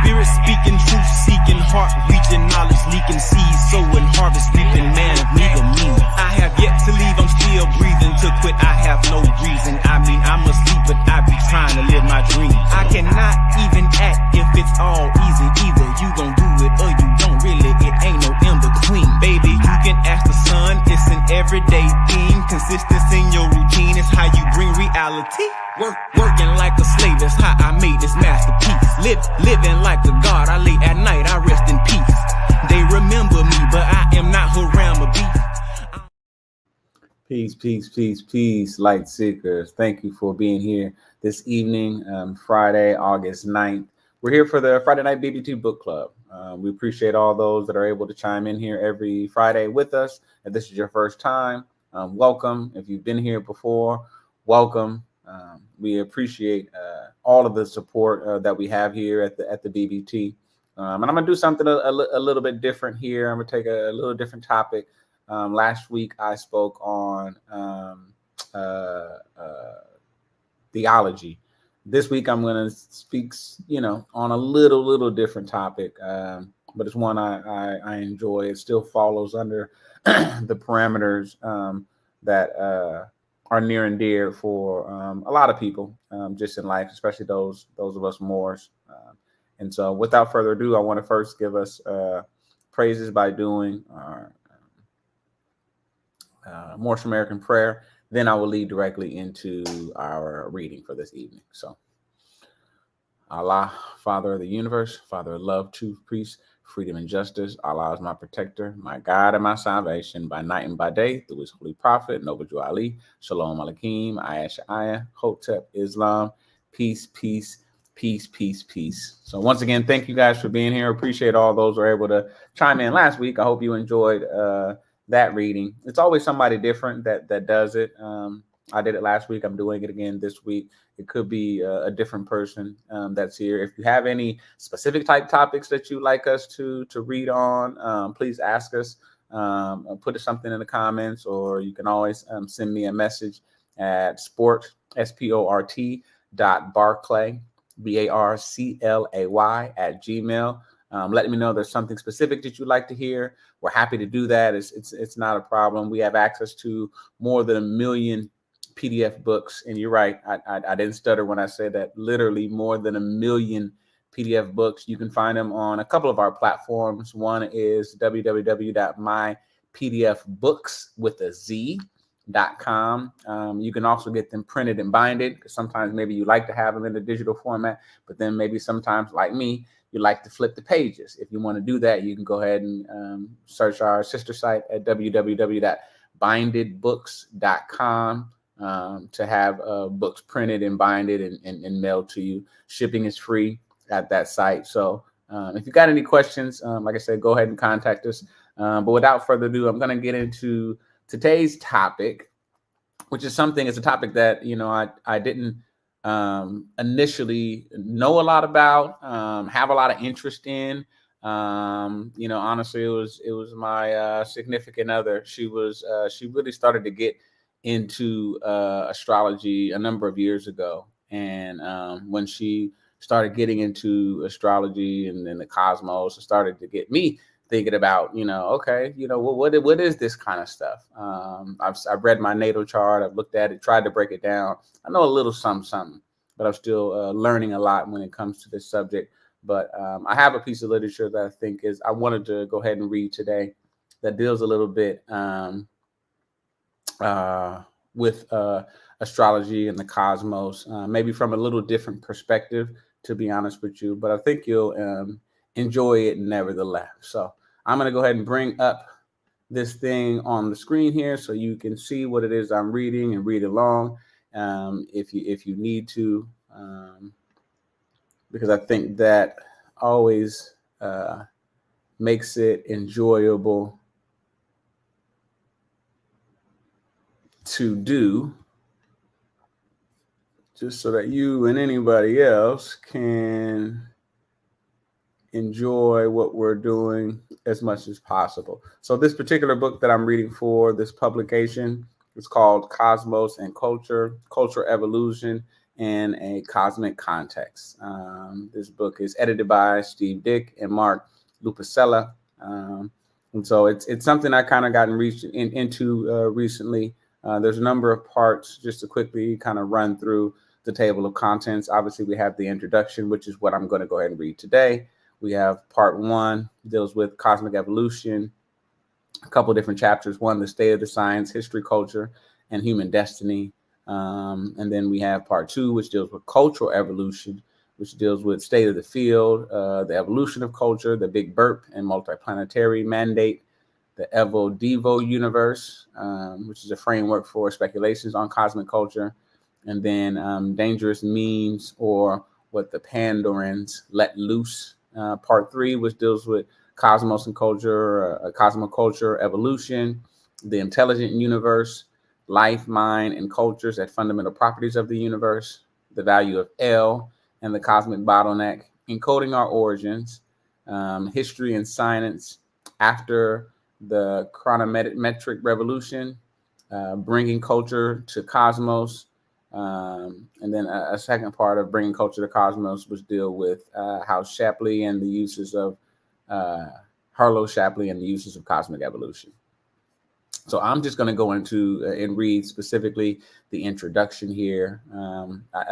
Spirit speaking, truth seeking, heart reaching, knowledge leaking, seeds sowing, harvest reaping, man of me to me. I have yet to leave, I'm still breathing. To quit, I have no reason. I mean, I'm asleep, but I be trying to live my dream. I cannot even act if it's all easy. Either you gon' do it or you don't. Really, it ain't no in between. Baby, you can ask the sun, it's an everyday theme. Consistency in your routine is how you bring reality. Working like a slave is how I made this masterpiece. Living like a god, I lay at night, I rest in peace. They remember me, but I am not Haram or beef. Peace, light seekers. Thank you for being here this evening, Friday, August 9th. We're here for the Friday Night BBT Book Club. We appreciate all those that are able to chime in here every Friday with us. If this is your first time, welcome. If you've been here before, welcome. We appreciate all of the support that we have here at the BBT. And I'm going to do something a little bit different here. I'm going to take a little different topic. Last week, I spoke on theology. This week, I'm going to speak, on a little different topic, but it's one I enjoy. It still follows under the parameters that are near and dear for a lot of people just in life, especially those of us Moors. And so without further ado, I want to first give us praises by doing our Moorish American prayer. Then I will lead directly into our reading for this evening. So, Allah, Father of the universe, Father of love, truth, peace, freedom, and justice. Allah is my protector, my God, and my salvation by night and by day through his holy prophet, Noble Ali, Shalom Aleichem, Ayah, Hotep, Islam, peace. So once again, thank you guys for being here. Appreciate all those who were able to chime in last week. I hope you enjoyed that reading. It's always somebody different that does it. I did it last week. I'm doing it again this week. It could be a different person that's here. If you have any specific type topics that you'd like us to read on, please ask us. Put something in the comments, or you can always send me a message at sport.barclay, BARCLAY @gmail. Let me know there's something specific that you'd like to hear. We're happy to do that. It's not a problem. We have access to more than 1 million PDF books. And you're right. I didn't stutter when I said that. Literally more than 1 million PDF books. You can find them on a couple of our platforms. One is www.mypdfbooks.com. You can also get them printed and binded, because sometimes maybe you like to have them in the digital format, but then maybe sometimes, like me, you like to flip the pages. If you want to do that, you can go ahead and search our sister site at www.bindedbooks.com to have books printed and binded and mailed to you. Shipping is free at that site. So if you got any questions, like I said, go ahead and contact us. But without further ado, I'm going to get into today's topic, which is it's a topic that, I didn't initially know a lot about, have a lot of interest in. Honestly, it was my significant other. She really started to get into astrology a number of years ago. And when she started getting into astrology and then the cosmos, it started to get me thinking about, what is this kind of stuff? I've read my natal chart. I've looked at it, tried to break it down. I know a little something, but I'm still learning a lot when it comes to this subject. But I have a piece of literature that I think I wanted to go ahead and read today that deals a little bit with astrology and the cosmos, maybe from a little different perspective, to be honest with you. But I think you'll enjoy it nevertheless. So I'm going to go ahead and bring up this thing on the screen here so you can see what it is I'm reading and read along if you need to, because I think that always makes it enjoyable to do, just so that you and anybody else can enjoy what we're doing as much as possible. So this particular book that I'm reading for this publication is called Cosmos and Culture, Cultural Evolution in a Cosmic Context. This book is edited by Steve Dick and Mark Lupacella. And so it's something I kind of gotten into recently. There's a number of parts. Just to quickly kind of run through the table of contents. Obviously, we have the introduction, which is what I'm going to go ahead and read today. We have part 1, deals with cosmic evolution, a couple different chapters. 1, the state of the science, history, culture, and human destiny. And then we have part 2, which deals with cultural evolution, which deals with state of the field, the evolution of culture, the Big Burp and multiplanetary mandate, the Evo Devo universe, which is a framework for speculations on cosmic culture, and then dangerous memes, or what the Pandorans let loose. Part 3, which deals with cosmos and culture, cosmoculture, evolution, the intelligent universe, life, mind, and cultures at fundamental properties of the universe, the value of L and the cosmic bottleneck, encoding our origins, history and science after the chronometric revolution, bringing culture to cosmos, and then a second part of bringing culture to cosmos was deal with how Shapley and the uses of Harlow Shapley and the uses of cosmic evolution. So I'm just going to go into and read specifically the introduction here.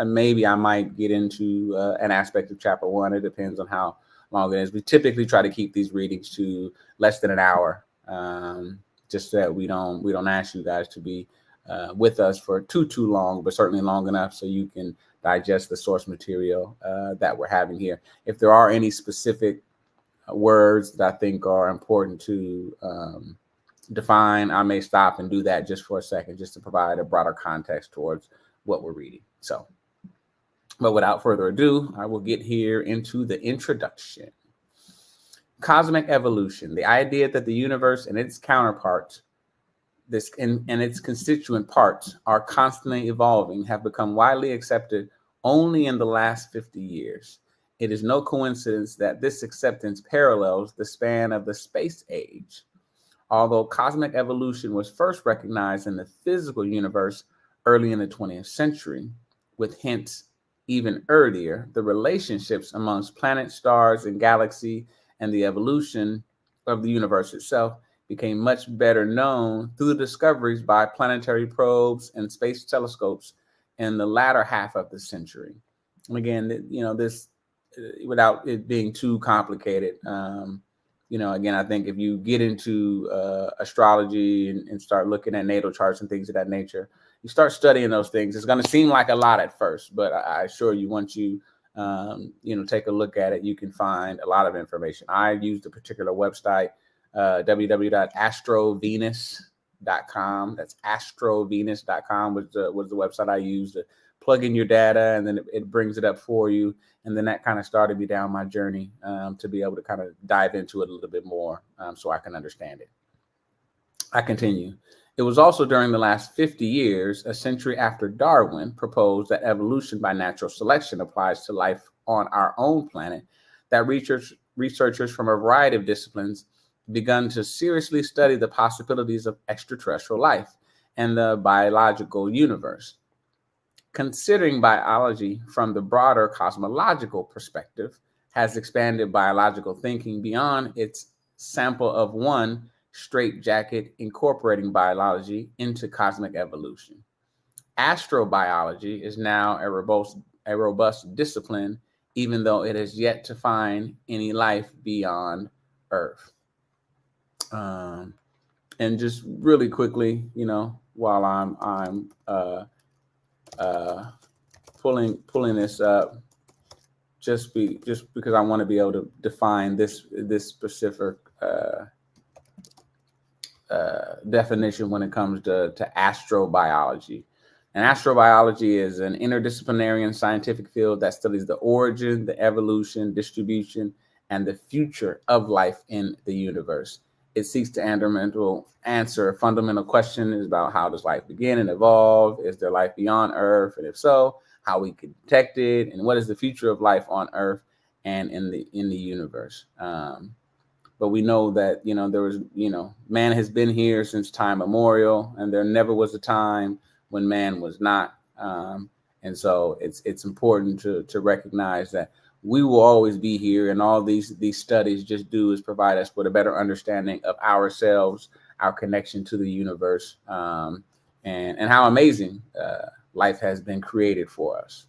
Maybe I might get into an aspect of chapter 1. It depends on how long it is. We typically try to keep these readings to less than an hour, just so that we don't ask you guys to be with us for too long, but certainly long enough so you can digest the source material that we're having here. If there are any specific words that I think are important to define, I may stop and do that just for a second, just to provide a broader context towards what we're reading. So, but without further ado, I will get here into the introduction. Cosmic evolution, the idea that the universe and its counterparts, and its constituent parts, are constantly evolving, have become widely accepted only in the last 50 years. It is no coincidence that this acceptance parallels the span of the space age. Although cosmic evolution was first recognized in the physical universe early in the 20th century, with hints even earlier, the relationships amongst planets, stars, and galaxy, and the evolution of the universe itself became much better known through the discoveries by planetary probes and space telescopes in the latter half of the century. And again, this, without it being too complicated, again, I think if you get into astrology and start looking at natal charts and things of that nature, you start studying those things. It's going to seem like a lot at first, but I assure you, once you take a look at it, you can find a lot of information. I used a particular website, www.astrovenus.com. That's astrovenus.com was the website I used to plug in your data, and then it brings it up for you. And then that kind of started me down my journey to be able to kind of dive into it a little bit more so I can understand it. I continue. It was also during the last 50 years, a century after Darwin proposed that evolution by natural selection applies to life on our own planet, that researchers from a variety of disciplines begun to seriously study the possibilities of extraterrestrial life and the biological universe. Considering biology from the broader cosmological perspective has expanded biological thinking beyond its sample of one straitjacket incorporating biology into cosmic evolution. Astrobiology is now a robust discipline, even though it has yet to find any life beyond Earth. And just really quickly, while I'm pulling this up, just because I want to be able to define this specific definition when it comes to astrobiology. And astrobiology is an interdisciplinary scientific field that studies the origin, the evolution, distribution, and the future of life in the universe. It seeks to answer a fundamental question is about how does life begin and evolve? Is there life beyond Earth? And if so, how we can detect it? And what is the future of life on Earth and in the universe? But we know that, there was, man has been here since time immemorial, and there never was a time when man was not. And so it's important to recognize that we will always be here, and all these studies just do is provide us with a better understanding of ourselves, our connection to the universe, and how amazing life has been created for us.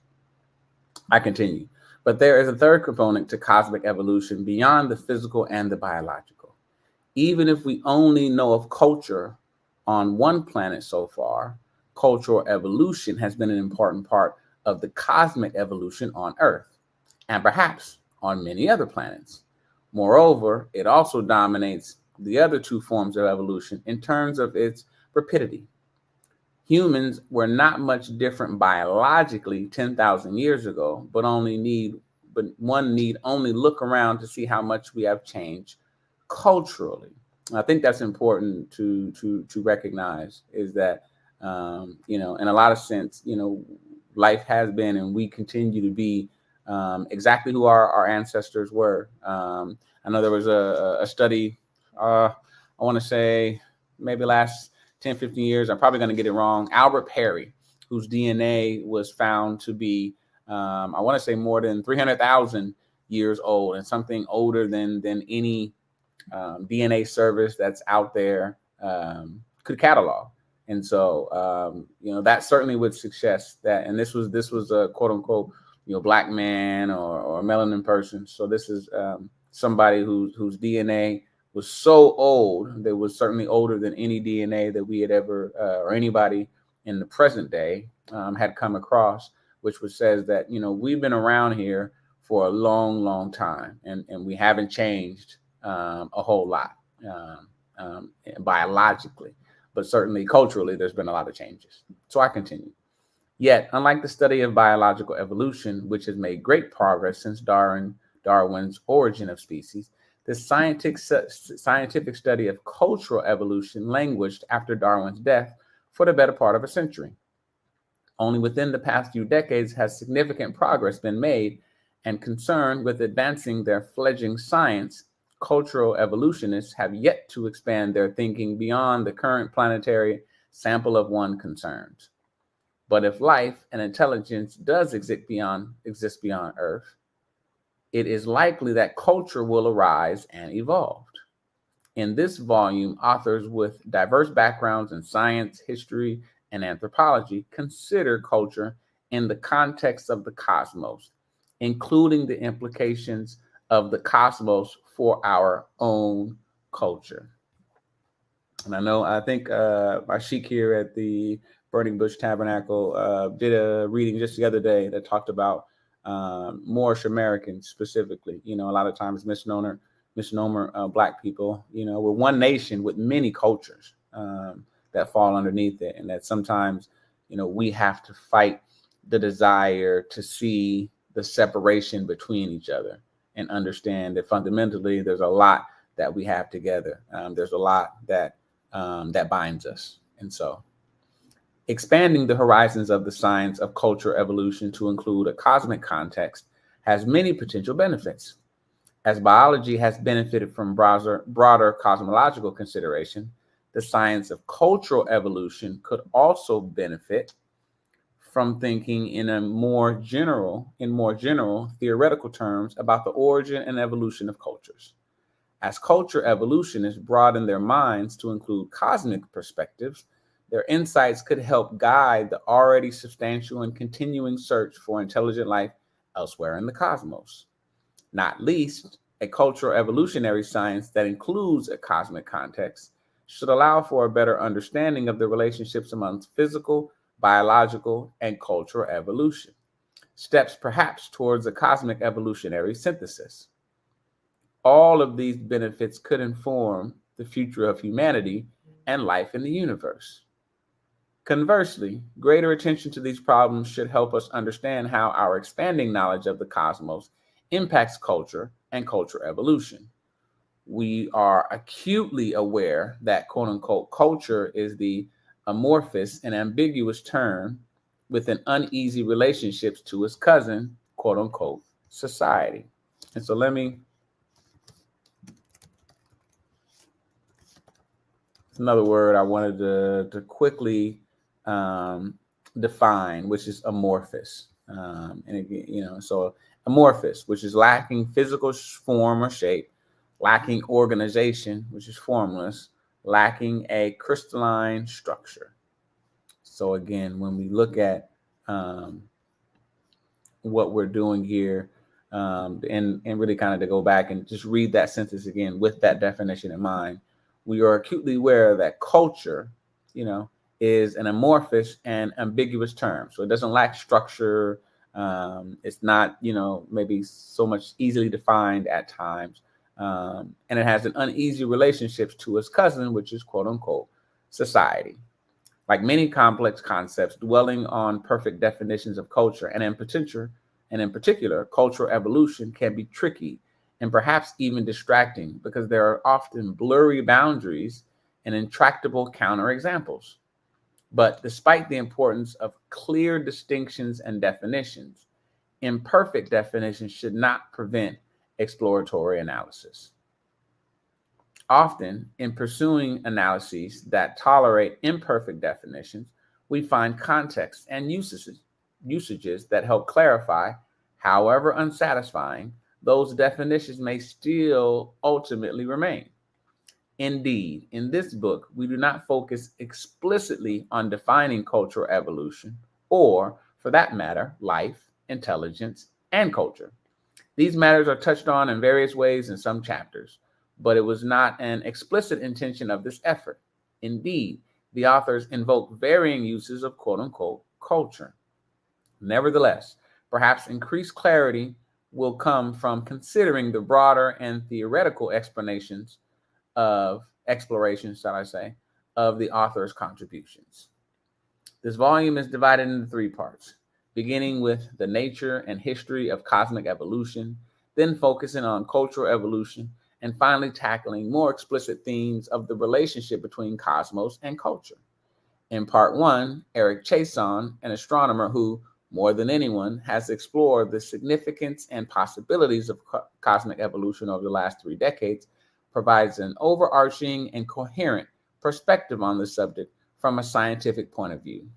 I continue. But there is a third component to cosmic evolution beyond the physical and the biological. Even if we only know of culture on one planet so far, cultural evolution has been an important part of the cosmic evolution on Earth, and perhaps on many other planets. Moreover, it also dominates the other two forms of evolution in terms of its rapidity. Humans were not much different biologically 10,000 years ago, but one need only look around to see how much we have changed culturally. I think that's important to recognize, is that in a lot of sense, life has been and we continue to be exactly who our ancestors were. I know there was a study, I want to say maybe last 10, 15 years. I'm probably going to get it wrong. Albert Perry, whose DNA was found to be, I want to say more than 300,000 years old, and something older than any DNA service that's out there could catalog. And so, that certainly would suggest that, and this was a quote unquote, black man or a melanin person. So this is somebody whose DNA was so old, that was certainly older than any DNA that we had ever, or anybody in the present day had come across, which says that, we've been around here for a long, long time, and we haven't changed a whole lot biologically, but certainly culturally, there's been a lot of changes. So I continue. Yet, unlike the study of biological evolution, which has made great progress since Darwin's Origin of Species, the scientific study of cultural evolution languished after Darwin's death for the better part of a century. Only within the past few decades has significant progress been made, and concerned with advancing their fledgling science, cultural evolutionists have yet to expand their thinking beyond the current planetary sample of one concerns. But if life and intelligence does exist beyond Earth, it is likely that culture will arise and evolve. In this volume, authors with diverse backgrounds in science, history, and anthropology consider culture in the context of the cosmos, including the implications of the cosmos for our own culture. And I think our sheik here at the Burning Bush Tabernacle did a reading just the other day that talked about Moorish Americans specifically. A lot of times misnomer Black people. We're one nation with many cultures that fall underneath it, and that sometimes we have to fight the desire to see the separation between each other and understand that fundamentally there's a lot that we have together. There's a lot that binds us. And so expanding the horizons of the science of culture evolution to include a cosmic context has many potential benefits. As biology has benefited from broader cosmological consideration, the science of cultural evolution could also benefit from thinking in more general theoretical terms about the origin and evolution of cultures. As culture evolutionists broaden their minds to include cosmic perspectives, their insights could help guide the already substantial and continuing search for intelligent life elsewhere in the cosmos. Not least, a cultural evolutionary science that includes a cosmic context should allow for a better understanding of the relationships amongst physical, biological, and cultural evolution, steps perhaps towards a cosmic evolutionary synthesis. All of these benefits could inform the future of humanity and life in the universe. Conversely, greater attention to these problems should help us understand how our expanding knowledge of the cosmos impacts culture and cultural evolution. We are acutely aware that quote unquote culture is the amorphous and ambiguous term with an uneasy relationship to its cousin, quote unquote, society. And so it's another word I wanted to quickly define, which is amorphous. And again, so amorphous, which is lacking physical form or shape, lacking organization, which is formless, lacking a crystalline structure. So again, when we look at what we're doing here, and really kind of to go back and just read that sentence again with that definition in mind, we are acutely aware that culture, is an amorphous and ambiguous term. So it doesn't lack structure. It's not, maybe so much easily defined at times. And it has an uneasy relationship to its cousin, which is quote unquote society. Like many complex concepts, dwelling on perfect definitions of culture and in particular, cultural evolution can be tricky and perhaps even distracting because there are often blurry boundaries and intractable counterexamples. But despite the importance of clear distinctions and definitions, imperfect definitions should not prevent exploratory analysis. Often, in pursuing analyses that tolerate imperfect definitions, we find contexts and usages that help clarify, however unsatisfying, those definitions may still ultimately remain. Indeed, in this book, we do not focus explicitly on defining cultural evolution or, for that matter, life, intelligence, and culture. These matters are touched on in various ways in some chapters, but it was not an explicit intention of this effort. Indeed, the authors invoke varying uses of quote-unquote culture. Nevertheless, perhaps increased clarity will come from considering the broader and theoretical explorations, of the author's contributions. This volume is divided into 3 parts, beginning with the nature and history of cosmic evolution, then focusing on cultural evolution, and finally tackling more explicit themes of the relationship between cosmos and culture. In part 1, Eric Chason, an astronomer who, more than anyone, has explored the significance and possibilities of cosmic evolution over the last 3 decades, provides an overarching and coherent perspective on the subject from a scientific point of view.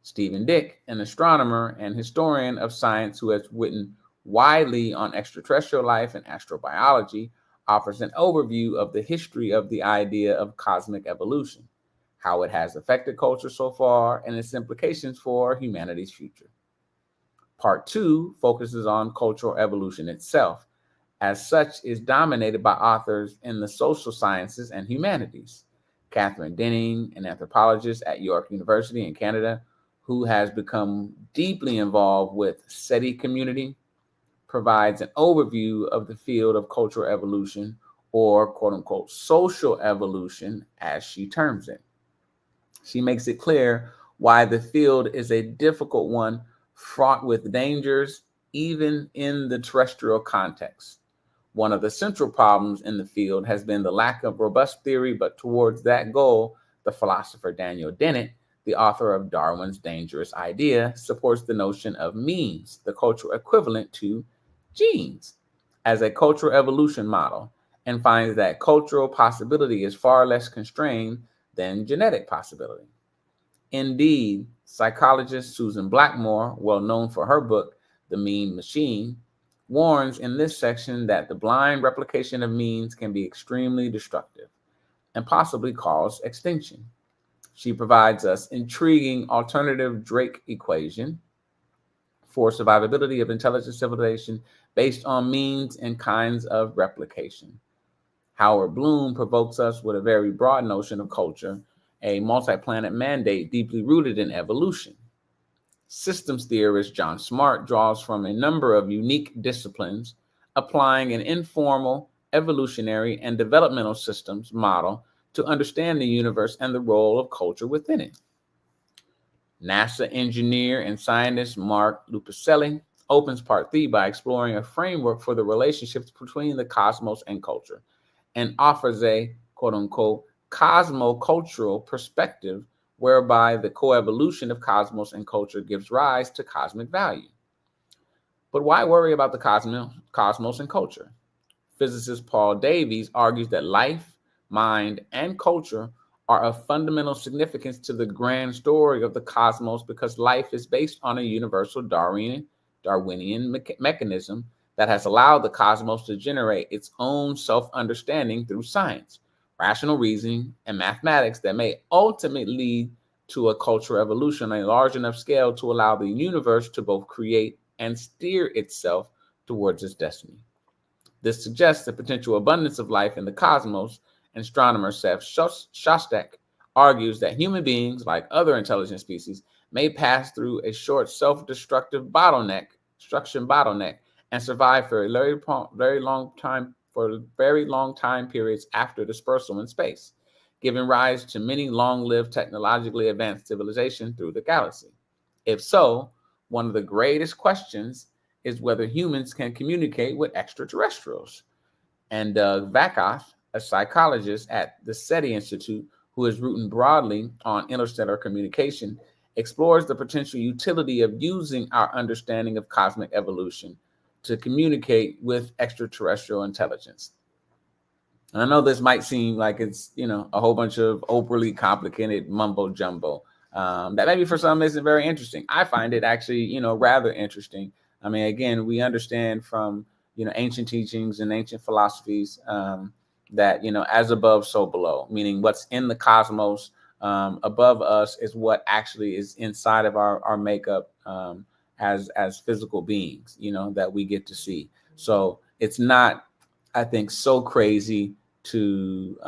Stephen Dick, an astronomer and historian of science who has written widely on extraterrestrial life and astrobiology, offers an overview of the history of the idea of cosmic evolution, how it has affected culture so far, and its implications for humanity's future. Part 2 focuses on cultural evolution itself. As such, is dominated by authors in the social sciences and humanities. Catherine Denning, an anthropologist at York University in Canada, who has become deeply involved with SETI community, provides an overview of the field of cultural evolution, or quote-unquote social evolution, as she terms it. She makes it clear why the field is a difficult one, fraught with dangers, even in the terrestrial context. One of the central problems in the field has been the lack of robust theory, but towards that goal, the philosopher Daniel Dennett, the author of Darwin's Dangerous Idea, supports the notion of means, the cultural equivalent to genes, as a cultural evolution model, and finds that cultural possibility is far less constrained than genetic possibility. Indeed, psychologist Susan Blackmore, well known for her book, The Mean Machine, warns in this section that the blind replication of means can be extremely destructive and possibly cause extinction. She provides us intriguing alternative Drake equation for survivability of intelligent civilization based on means and kinds of replication. Howard Bloom provokes us with a very broad notion of culture, a multi-planet mandate deeply rooted in evolution. Systems theorist John Smart draws from a number of unique disciplines, applying an informal, evolutionary, and developmental systems model to understand the universe and the role of culture within it. NASA engineer and scientist Mark Lupicelli opens part 3 by exploring a framework for the relationships between the cosmos and culture, and offers a quote-unquote cosmocultural perspective whereby the coevolution of cosmos and culture gives rise to cosmic value. But why worry about the cosmos and culture? Physicist Paul Davies argues that life, mind, and culture are of fundamental significance to the grand story of the cosmos because life is based on a universal Darwinian mechanism that has allowed the cosmos to generate its own self-understanding through science, rational reasoning, and mathematics that may ultimately lead to a cultural evolution on a large enough scale to allow the universe to both create and steer itself towards its destiny. This suggests the potential abundance of life in the cosmos, and astronomer Seth Shostak argues that human beings, like other intelligent species, may pass through a short self-destructive bottleneck, and survive for a very long time periods after dispersal in space, giving rise to many long-lived technologically advanced civilizations through the galaxy. If so, one of the greatest questions is whether humans can communicate with extraterrestrials. And Doug Vakoff, a psychologist at the SETI Institute who is written broadly on interstellar communication, explores the potential utility of using our understanding of cosmic evolution to communicate with extraterrestrial intelligence. And I know this might seem like it's, a whole bunch of overly complicated mumbo jumbo. That maybe for some isn't very interesting. I find it actually, rather interesting. I mean, again, we understand from, ancient teachings and ancient philosophies that, as above, so below, meaning what's in the cosmos above us is what actually is inside of our makeup as physical beings, that we get to see. So it's not, I think, so crazy to,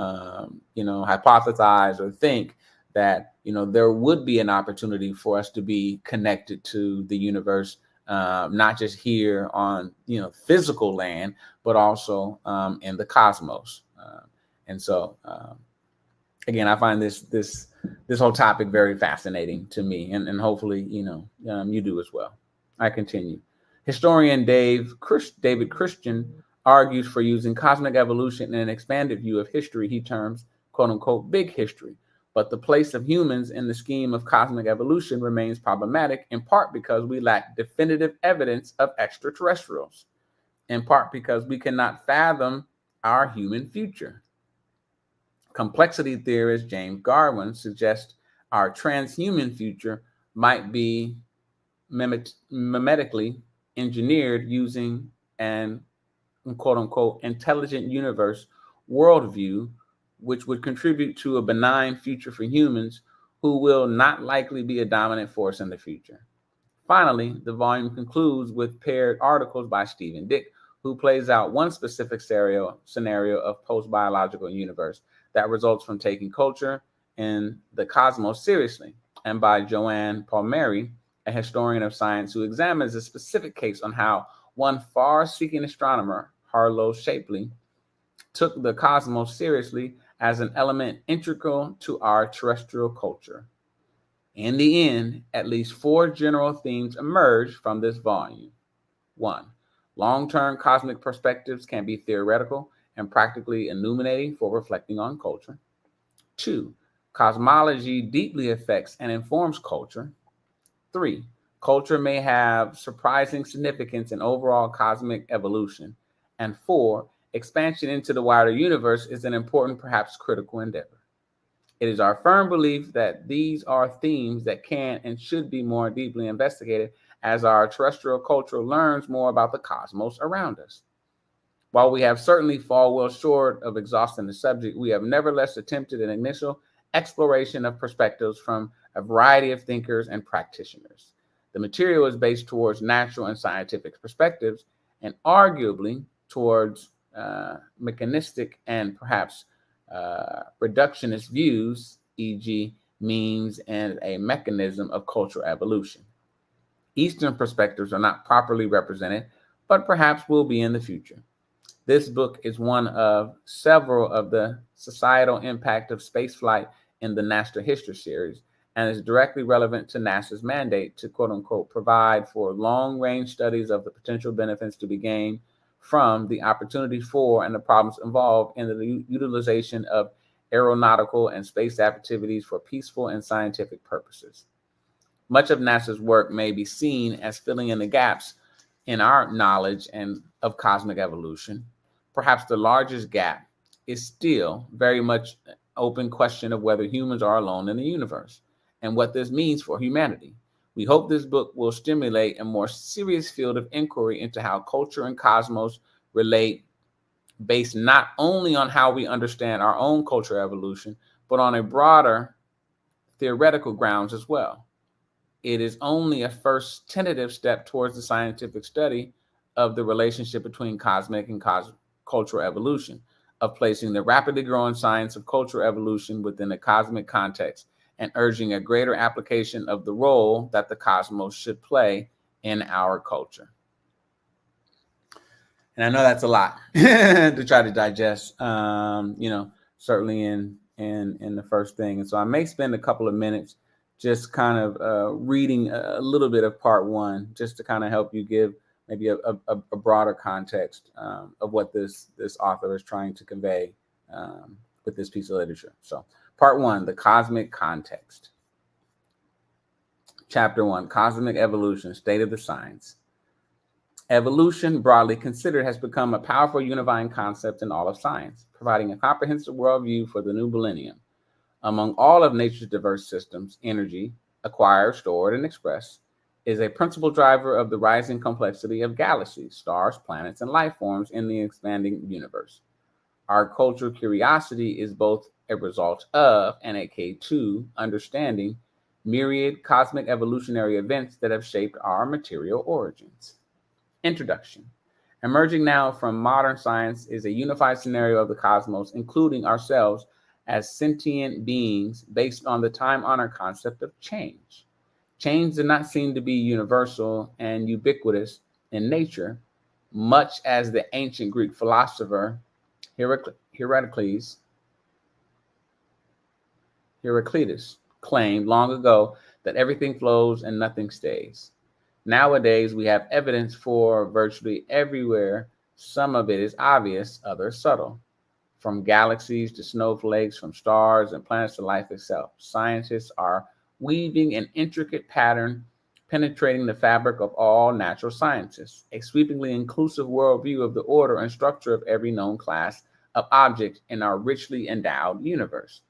hypothesize or think that, there would be an opportunity for us to be connected to the universe, not just here on, physical land, but also in the cosmos. And so, again, I find this whole topic very fascinating to me, and hopefully, you do as well. I continue. Historian David Christian argues for using cosmic evolution in an expanded view of history he terms, quote unquote, big history. But the place of humans in the scheme of cosmic evolution remains problematic, in part because we lack definitive evidence of extraterrestrials, in part because we cannot fathom our human future. Complexity theorist James Garwin suggests our transhuman future might be mimetically engineered using an quote unquote intelligent universe worldview, which would contribute to a benign future for humans who will not likely be a dominant force in the future. Finally, the volume concludes with paired articles by Stephen Dick, who plays out one specific scenario of post-biological universe that results from taking culture and the cosmos seriously, and by Joanne Palmieri, a historian of science who examines a specific case on how one far-seeking astronomer, Harlow Shapley, took the cosmos seriously as an element integral to our terrestrial culture. In the end, at least 4 general themes emerge from this volume. 1. Long-term cosmic perspectives can be theoretical and practically illuminating for reflecting on culture. 2. Cosmology deeply affects and informs culture. 3. Culture may have surprising significance in overall cosmic evolution. And 4. Expansion into the wider universe is an important, perhaps critical endeavor. It is our firm belief that these are themes that can and should be more deeply investigated as our terrestrial culture learns more about the cosmos around us. While we have certainly fallen well short of exhausting the subject, we have nevertheless attempted an initial exploration of perspectives from a variety of thinkers and practitioners. The material is based towards natural and scientific perspectives and arguably towards mechanistic and perhaps reductionist views, e.g., means and a mechanism of cultural evolution. Eastern perspectives are not properly represented, but perhaps will be in the future. This book is one of several of the societal impact of spaceflight in the Natural History series, and is directly relevant to NASA's mandate to, quote unquote, provide for long-range studies of the potential benefits to be gained from the opportunities for and the problems involved in the utilization of aeronautical and space activities for peaceful and scientific purposes. Much of NASA's work may be seen as filling in the gaps in our knowledge and of cosmic evolution. Perhaps the largest gap is still very much open question of whether humans are alone in the universe and what this means for humanity. We hope this book will stimulate a more serious field of inquiry into how culture and cosmos relate, based not only on how we understand our own cultural evolution, but on a broader theoretical grounds as well. It is only a first tentative step towards the scientific study of the relationship between cosmic and cultural evolution, of placing the rapidly growing science of cultural evolution within a cosmic context and urging a greater application of the role that the cosmos should play in our culture. And I know that's a lot to try to digest, certainly in the first thing. And so I may spend a couple of minutes just kind of reading a little bit of part one, just to kind of help you give maybe a broader context of what this author is trying to convey with this piece of literature. So part one, the cosmic context. Chapter one, cosmic evolution, state of the science. Evolution, broadly considered, has become a powerful unifying concept in all of science, providing a comprehensive worldview for the new millennium. Among all of nature's diverse systems, energy, acquired, stored, and expressed, is a principal driver of the rising complexity of galaxies, stars, planets, and life forms in the expanding universe. Our cultural curiosity is both a result of and a key to understanding myriad cosmic evolutionary events that have shaped our material origins. Introduction. Emerging now from modern science is a unified scenario of the cosmos, including ourselves as sentient beings, based on the time-honored concept of change. Change does not seem to be universal and ubiquitous in nature, much as the ancient Greek philosopher Heraclitus claimed long ago that everything flows and nothing stays. Nowadays, we have evidence for virtually everywhere. Some of it is obvious, others subtle. From galaxies to snowflakes, from stars and planets to life itself, scientists are weaving an intricate pattern penetrating the fabric of all natural sciences, a sweepingly inclusive worldview of the order and structure of every known class of objects in our richly endowed universe.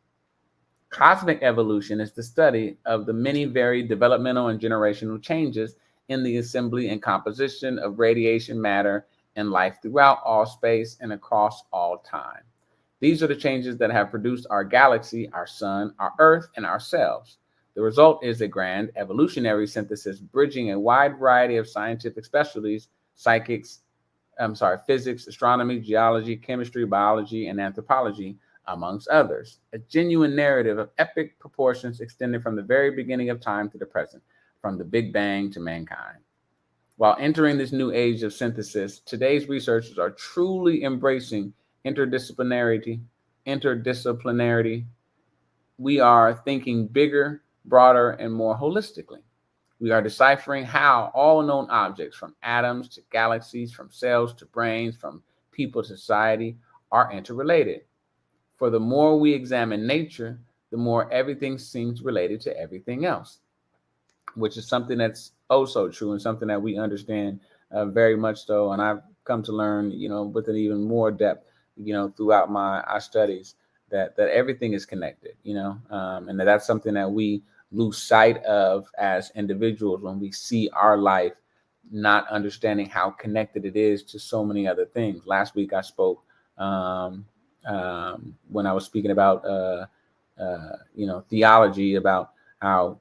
Cosmic evolution is the study of the many varied developmental and generational changes in the assembly and composition of radiation, matter, and life throughout all space and across all time. These are the changes that have produced our galaxy, our sun, our earth, and ourselves. The result is a grand evolutionary synthesis bridging a wide variety of scientific specialties, physics, astronomy, geology, chemistry, biology, and anthropology, amongst others. A genuine narrative of epic proportions extending from the very beginning of time to the present, from the Big Bang to mankind. While entering this new age of synthesis, today's researchers are truly embracing interdisciplinarity. We are thinking bigger, broader, and more holistically. We are deciphering how all known objects, from atoms to galaxies, from cells to brains, from people to society, are interrelated. For the more we examine nature, the more everything seems related to everything else, which is something that's oh so true and something that we understand very much so. And I've come to learn, with an even more depth, throughout our studies, that everything is connected, and that's something that we lose sight of as individuals when we see our life not understanding how connected it is to so many other things. Last week I spoke when I was speaking about theology, about how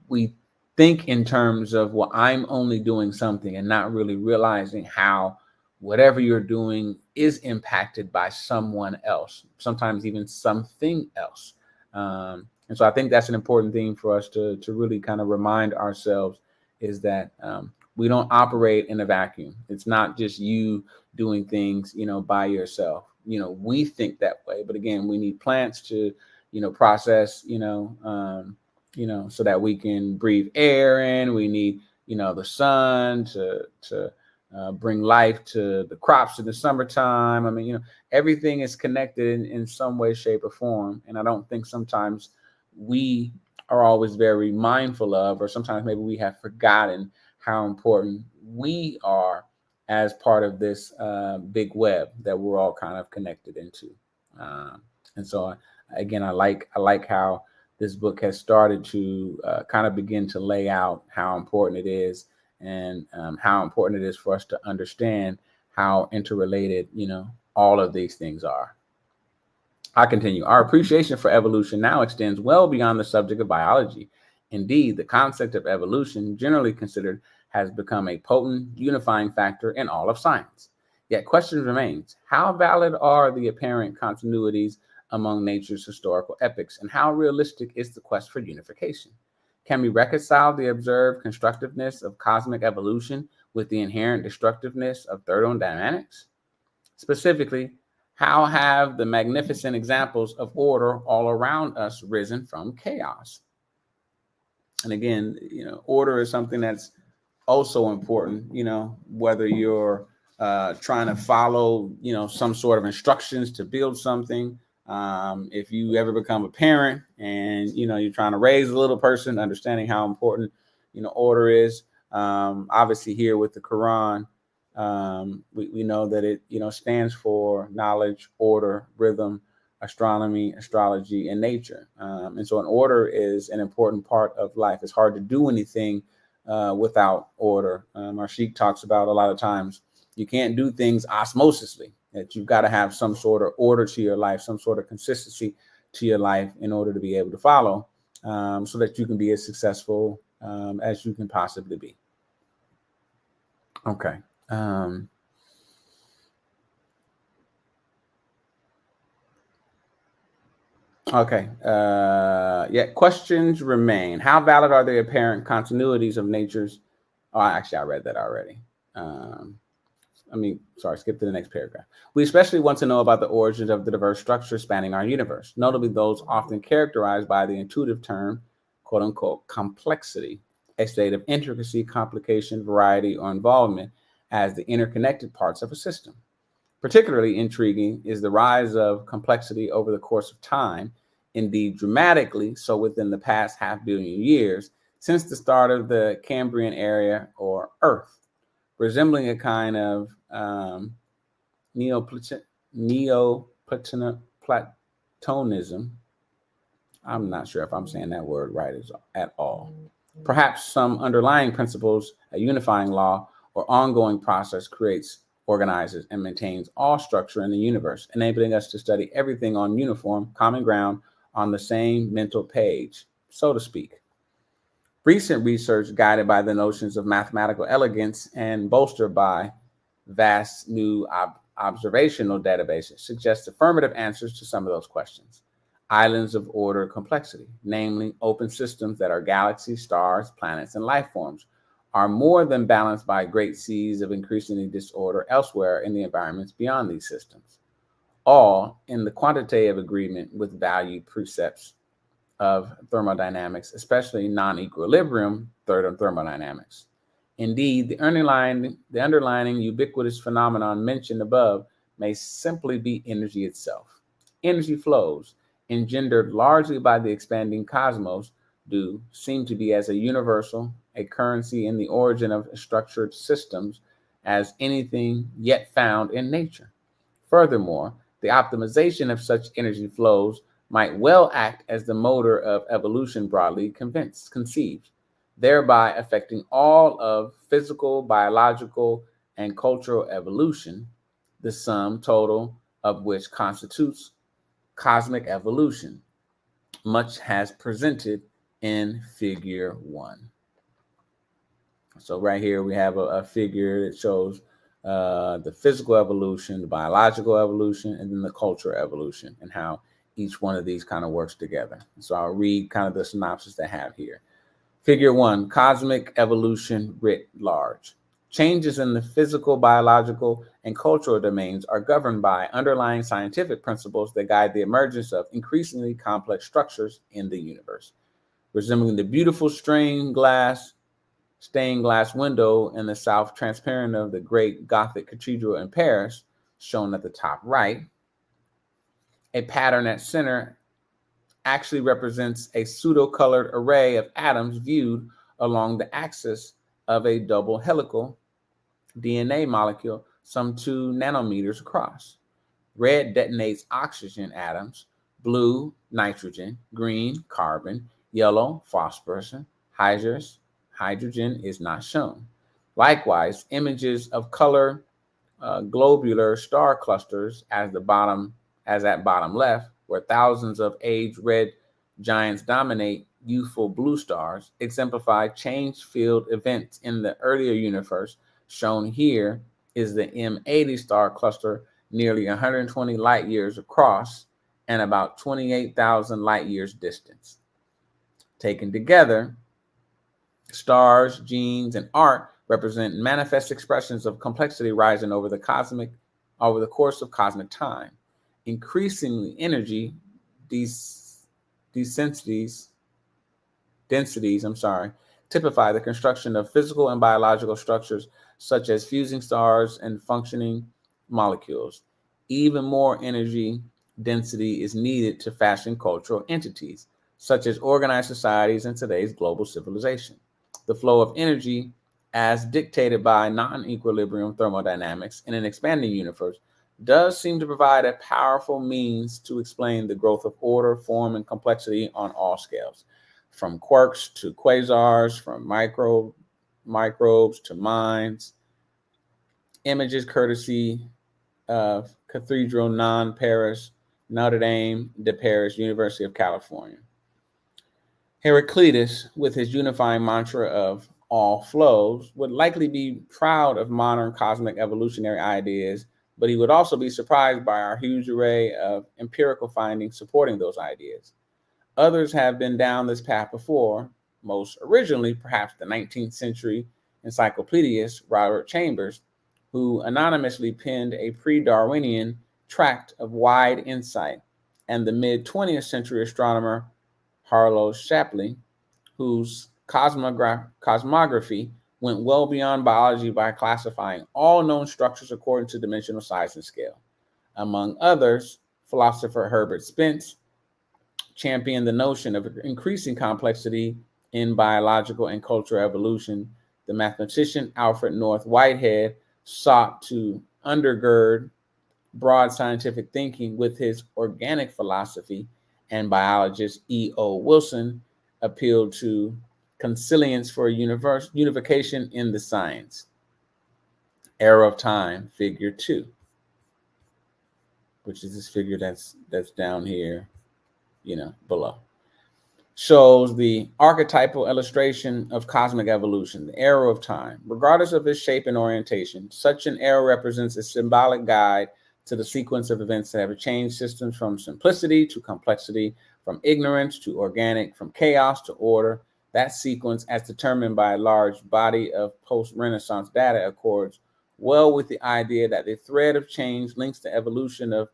we think in terms of, well, I'm only doing something, and not really realizing how whatever you're doing is impacted by someone else, sometimes even something else. And so I think that's an important thing for us to really kind of remind ourselves, is that we don't operate in a vacuum. It's not just you doing things, by yourself. We think that way, but again, we need plants to, process, so that we can breathe air in. We need, the sun to bring life to the crops in the summertime. I mean, everything is connected in some way, shape, or form. And I don't think sometimes we are always very mindful of, or sometimes maybe we have forgotten how important we are as part of this big web that we're all kind of connected into. And so, again, I like how this book has started to kind of begin to lay out how important it is, and how important it is for us to understand how interrelated, all of these things are. I continue. Our appreciation for evolution now extends well beyond the subject of biology. Indeed, the concept of evolution, generally considered, has become a potent unifying factor in all of science. Yet question remains, how valid are the apparent continuities among nature's historical epochs, and how realistic is the quest for unification? Can we reconcile the observed constructiveness of cosmic evolution with the inherent destructiveness of thermodynamics? Specifically, how have the magnificent examples of order all around us risen from chaos? And again, order is something that's also important, whether you're trying to follow, some sort of instructions to build something. If you ever become a parent and, you're trying to raise a little person, understanding how important, order is. Obviously here with the Quran, we know that it, stands for knowledge, order, rhythm, astronomy, astrology, and nature. And so an order is an important part of life. It's hard to do anything without order. Our Sheikh talks about a lot of times, you can't do things osmosisly, that you've got to have some sort of order to your life, some sort of consistency to your life in order to be able to follow, so that you can be as successful as you can possibly be. Okay. Yeah, questions remain. How valid are the apparent continuities of nature's... Oh, actually, I read that already. Skip to the next paragraph. We especially want to know about the origins of the diverse structures spanning our universe, notably those often characterized by the intuitive term, quote unquote, complexity, a state of intricacy, complication, variety, or involvement as the interconnected parts of a system. Particularly intriguing is the rise of complexity over the course of time, indeed dramatically so within the past 500 million years since the start of the Cambrian era or Earth, resembling a kind of Neoplatonism. I'm not sure if I'm saying that word right at all. Perhaps some underlying principles, a unifying law, or ongoing process creates, organizes, and maintains all structure in the universe, enabling us to study everything on uniform, common ground, on the same mental page, so to speak. Recent research, guided by the notions of mathematical elegance and bolstered by vast new observational databases, suggests affirmative answers to some of those questions. Islands of order complexity, namely open systems that are galaxies, stars, planets, and life forms, are more than balanced by great seas of increasingly disorder elsewhere in the environments beyond these systems, all in the quantitative agreement with value precepts of thermodynamics, especially non-equilibrium thermodynamics. Indeed, the underlying ubiquitous phenomenon mentioned above may simply be energy itself. Energy flows, engendered largely by the expanding cosmos, seem to be as a universal, a currency in the origin of structured systems as anything yet found in nature. Furthermore, the optimization of such energy flows might well act as the motor of evolution broadly conceived, thereby affecting all of physical, biological, and cultural evolution, the sum total of which constitutes cosmic evolution. Much has presented in figure 1. So right here we have a figure that shows the physical evolution, the biological evolution, and then the cultural evolution, and how each one of these kind of works together. So I'll read kind of the synopsis they have here. Figure 1, cosmic evolution writ large. Changes in the physical, biological, and cultural domains are governed by underlying scientific principles that guide the emergence of increasingly complex structures in the universe. Resembling the beautiful stained glass window in the south transparent of the great Gothic cathedral in Paris, shown at the top right, a pattern at center actually represents a pseudo-colored array of atoms viewed along the axis of a double helical DNA molecule some 2 nanometers across. Red detonates oxygen atoms, blue, nitrogen, green, carbon, yellow, phosphorus, hydrogen is not shown. Likewise, images of color globular star clusters as at bottom left, where thousands of aged red giants dominate youthful blue stars, exemplify change field events in the earlier universe. Shown here is the M80 star cluster, nearly 120 light years across and about 28,000 light years distance. Taken together, stars, genes, and art represent manifest expressions of complexity rising over the course of cosmic time. Increasingly, energy densities, typify the construction of physical and biological structures such as fusing stars and functioning molecules. Even more energy density is needed to fashion cultural entities, such as organized societies in today's global civilization. The flow of energy, as dictated by non-equilibrium thermodynamics in an expanding universe, does seem to provide a powerful means to explain the growth of order, form, and complexity on all scales, from quarks to quasars, from microbes to minds. Images courtesy of Cathedral Non-Paris, Notre Dame de Paris, University of California. Heraclitus, with his unifying mantra of all flows, would likely be proud of modern cosmic evolutionary ideas, but he would also be surprised by our huge array of empirical findings supporting those ideas. Others have been down this path before, most originally perhaps the 19th century encyclopedist Robert Chambers, who anonymously penned a pre-Darwinian tract of wide insight, and the mid-20th century astronomer Harlow Shapley, whose cosmography went well beyond biology by classifying all known structures according to dimensional size and scale. Among others, philosopher Herbert Spence championed the notion of increasing complexity in biological and cultural evolution. The mathematician Alfred North Whitehead sought to undergird broad scientific thinking with his organic philosophy, and biologist E.O. Wilson appealed to consilience for unification in the science. Era of Time, figure 2, which is this figure that's down here, below, shows the archetypal illustration of cosmic evolution, the arrow of time. Regardless of its shape and orientation, such an arrow represents a symbolic guide to the sequence of events that have changed systems from simplicity to complexity, from ignorance to organic, from chaos to order. That sequence, as determined by a large body of post-Renaissance data, accords well with the idea that the thread of change links the evolution of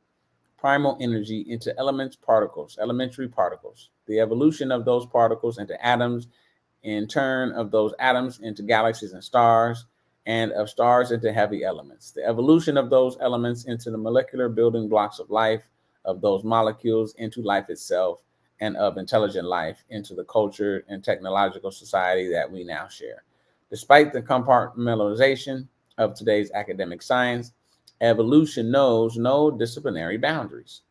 primal energy into elementary particles, the evolution of those particles into atoms, in turn of those atoms into galaxies and stars, and of stars into heavy elements, the evolution of those elements into the molecular building blocks of life, of those molecules into life itself, and of intelligent life into the culture and technological society that we now share. Despite the compartmentalization of today's academic science, evolution knows no disciplinary boundaries.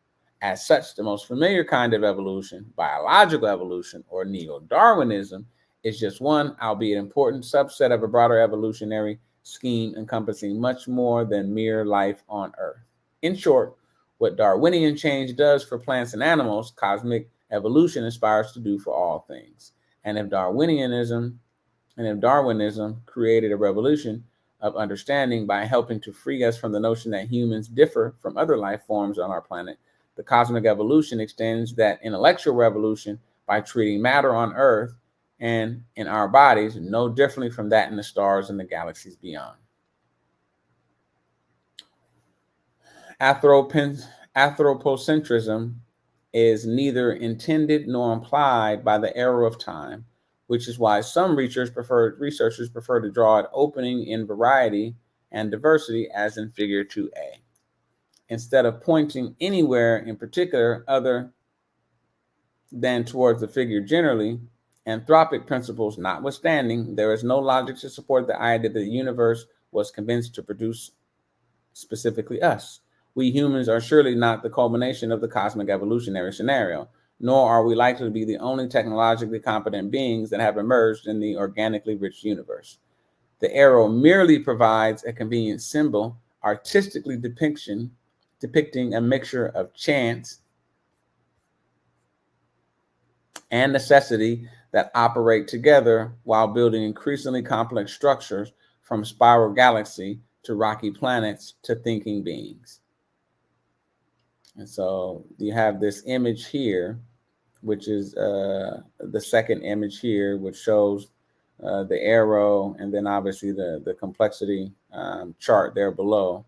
As such, the most familiar kind of evolution, biological evolution, or neo-Darwinism, is just one, albeit important, subset of a broader evolutionary scheme encompassing much more than mere life on Earth. In short, what Darwinian change does for plants and animals, cosmic evolution aspires to do for all things. And if Darwinism created a revolution of understanding by helping to free us from the notion that humans differ from other life forms on our planet, the cosmic evolution extends that intellectual revolution by treating matter on Earth and in our bodies no differently from that in the stars and the galaxies beyond. Anthropocentrism is neither intended nor implied by the arrow of time, which is why some researchers prefer to draw it opening in variety and diversity, as in figure 2a. Instead of pointing anywhere in particular other than towards the figure generally, anthropic principles notwithstanding, there is no logic to support the idea that the universe was convinced to produce specifically us. We humans are surely not the culmination of the cosmic evolutionary scenario, nor are we likely to be the only technologically competent beings that have emerged in the organically rich universe. The arrow merely provides a convenient symbol, artistically depicting a mixture of chance and necessity that operate together while building increasingly complex structures, from spiral galaxy to rocky planets to thinking beings. And so you have this image here, which is the second image here, which shows the arrow and then obviously the complexity chart there below.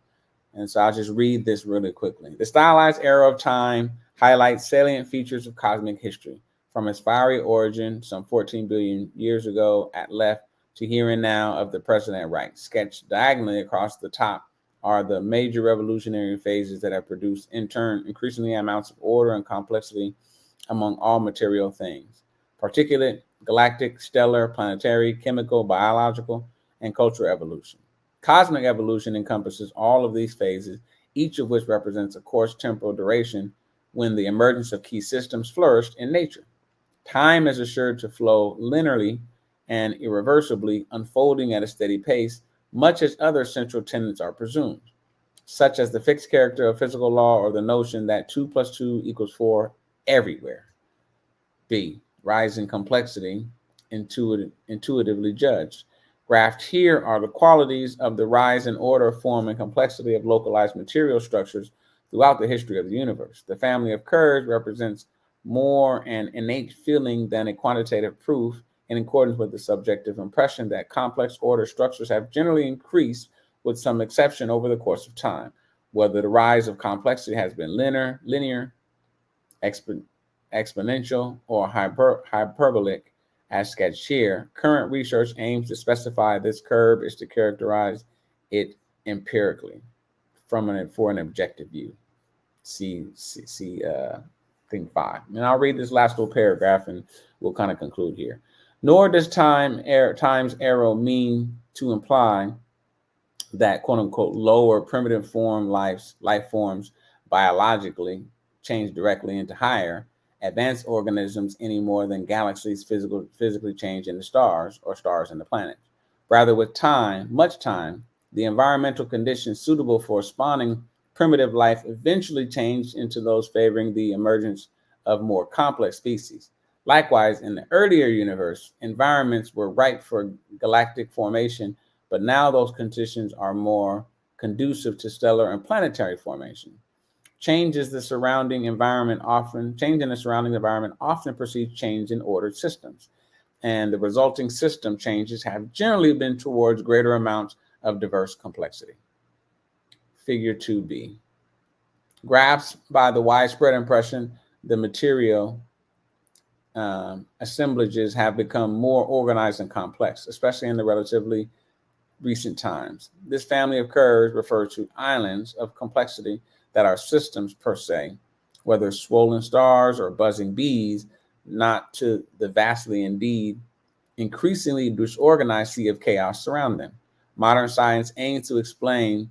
And so I'll just read this really quickly. The stylized arrow of time highlights salient features of cosmic history, from its fiery origin some 14 billion years ago at left to here and now of the present at right. Sketched diagonally across the top are the major revolutionary phases that have produced, in turn, increasingly amounts of order and complexity among all material things: particulate, galactic, stellar, planetary, chemical, biological, and cultural evolution. Cosmic evolution encompasses all of these phases, each of which represents a course temporal duration when the emergence of key systems flourished in nature. Time is assured to flow linearly and irreversibly, unfolding at a steady pace, much as other central tenets are presumed, such as the fixed character of physical law or the notion that 2 + 2 = 4 everywhere. B. Rising complexity, intuitively judged. Graphed here are the qualities of the rise in order, form, and complexity of localized material structures throughout the history of the universe. The family of curves represents more an innate feeling than a quantitative proof, in accordance with the subjective impression that complex order structures have generally increased, with some exception, over the course of time. Whether the rise of complexity has been linear, exponential, or hyperbolic, as sketched here, current research aims to specify this curve is to characterize it empirically for an objective view. See thing 5. And I'll read this last little paragraph and we'll kind of conclude here. Nor does time's arrow mean to imply that quote unquote lower primitive life forms biologically change directly into higher advanced organisms any more than galaxies physically change into stars or stars into planets. Rather, with much time, the environmental conditions suitable for spawning primitive life eventually changed into those favoring the emergence of more complex species. Likewise, in the earlier universe, environments were ripe for galactic formation, but now those conditions are more conducive to stellar and planetary formation. Change in the surrounding environment often precedes change in ordered systems, and the resulting system changes have generally been towards greater amounts of diverse complexity. Figure 2b. Grasped by the widespread impression, the material assemblages have become more organized and complex, especially in the relatively recent times. This family of curves refers to islands of complexity that are systems per se, whether swollen stars or buzzing bees, not to the vastly, indeed increasingly disorganized sea of chaos surrounding them. Modern science aims to explain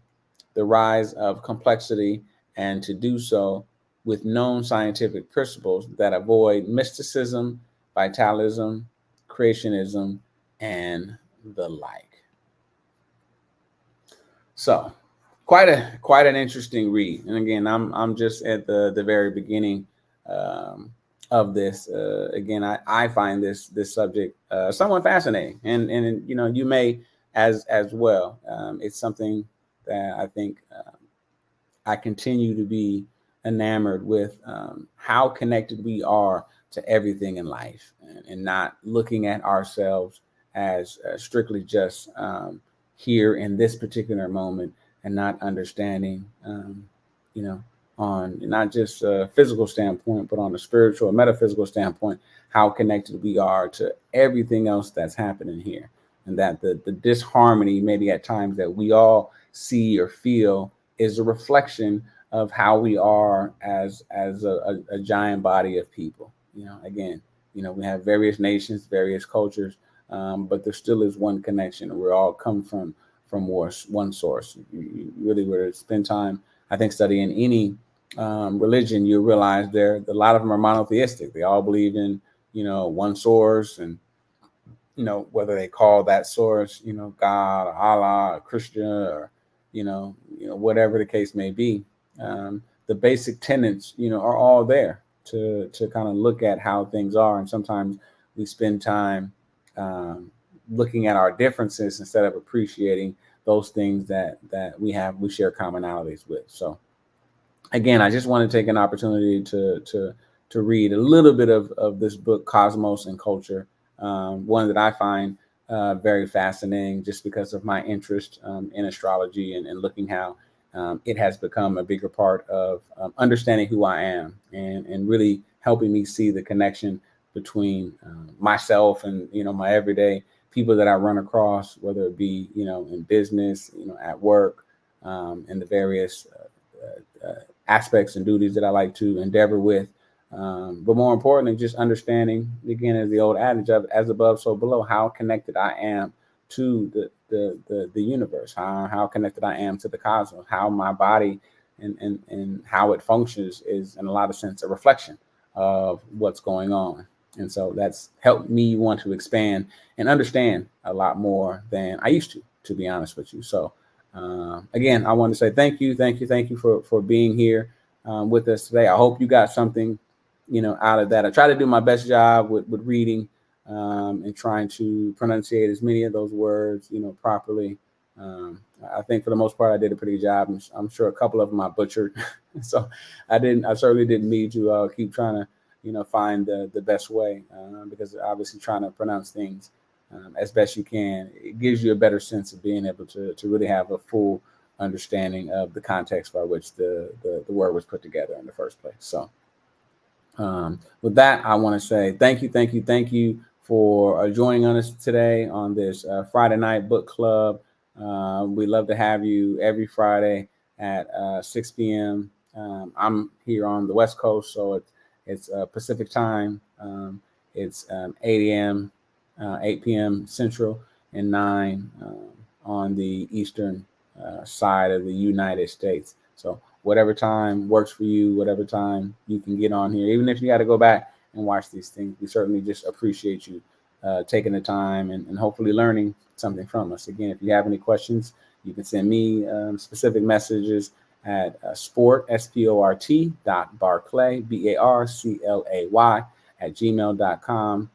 the rise of complexity, and to do so with known scientific principles that avoid mysticism, vitalism, creationism, and the like. So, quite an interesting read. And again, I'm just at the very beginning of this. Again, I find this subject somewhat fascinating, and you may as well. It's something that I think I continue to be enamored with, how connected we are to everything in life, and not looking at ourselves as strictly just here in this particular moment, and not understanding, on not just a physical standpoint, but on a spiritual, metaphysical standpoint, how connected we are to everything else that's happening here. And that the disharmony maybe at times that we all see or feel is a reflection of how we are as a giant body of people. Again, we have various nations, various cultures, but there still is one connection. We all come from one source. You really were to spend time I think studying any religion, you realize a lot of them are monotheistic. They all believe in, one source, and, whether they call that source, God or Allah or Christian or, whatever the case may be. The basic tenets, are all there to kind of look at how things are. And sometimes we spend time looking at our differences instead of appreciating those things that we share commonalities with. So again, I just want to take an opportunity to read a little bit of this book, Cosmos and Culture, one that I find very fascinating just because of my interest in astrology and looking how it has become a bigger part of understanding who I am and really helping me see the connection between myself and, my everyday people that I run across, whether it be, in business, at work, and the various aspects and duties that I like to endeavor with. But more importantly, just understanding, again, as the old adage of as above, so below, how connected I am to the universe, how connected I am to the cosmos, how my body and how it functions is in a lot of sense a reflection of what's going on. And so that's helped me want to expand and understand a lot more than I used to be honest with you. So again, I want to say thank you for being here with us today. I hope you got something, out of that. I try to do my best job with reading and trying to pronunciate as many of those words, properly. I think for the most part, I did a pretty good job. I'm sure a couple of them I butchered. So I certainly didn't need to keep trying to, find the best way because obviously trying to pronounce things as best you can, it gives you a better sense of being able to really have a full understanding of the context by which the word was put together in the first place. So with that, I want to say thank you for joining us today on this Friday night book club. We love to have you every Friday at 6 p.m. I'm here on the West Coast, so it's Pacific time. It's 8 a.m., 8 p.m. Central, and 9 on the Eastern side of the United States. So whatever time works for you, whatever time you can get on here, even if you got to go back and watch these things, we certainly just appreciate you taking the time and hopefully learning something from us. Again, if you have any questions, you can send me specific messages at sport.barclay, BARCLAY @gmail.com.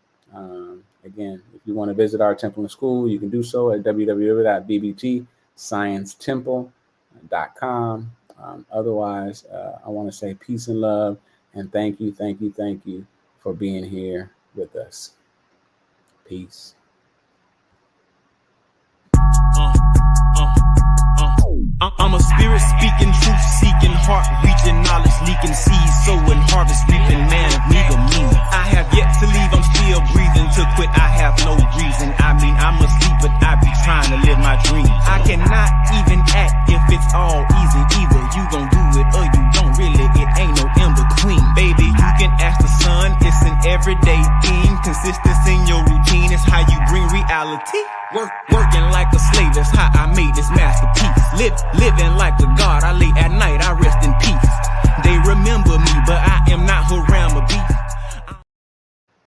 Again, if you want to visit our temple and school, you can do so at www.bbtsciencetemple.com. Otherwise, I want to say peace and love and thank you for being here with us. Peace. I'm a spirit speaking, truth seeking, heart reaching, knowledge leaking, seeds sowing, harvest reaping, man of meager meaning. I have yet to leave, I'm still breathing. To quit, I have no reason. I mean, I'm asleep, but I be trying to live my dream. I cannot even act if it's all easy. Either you gon' do it or you don't. Really, it ain't no in between. Baby, you can ask the sun. It's an everyday theme. Consistency in your routine is how you bring reality. Working like a slave, that's how I made this masterpiece. Living like a god, I lay at night, I rest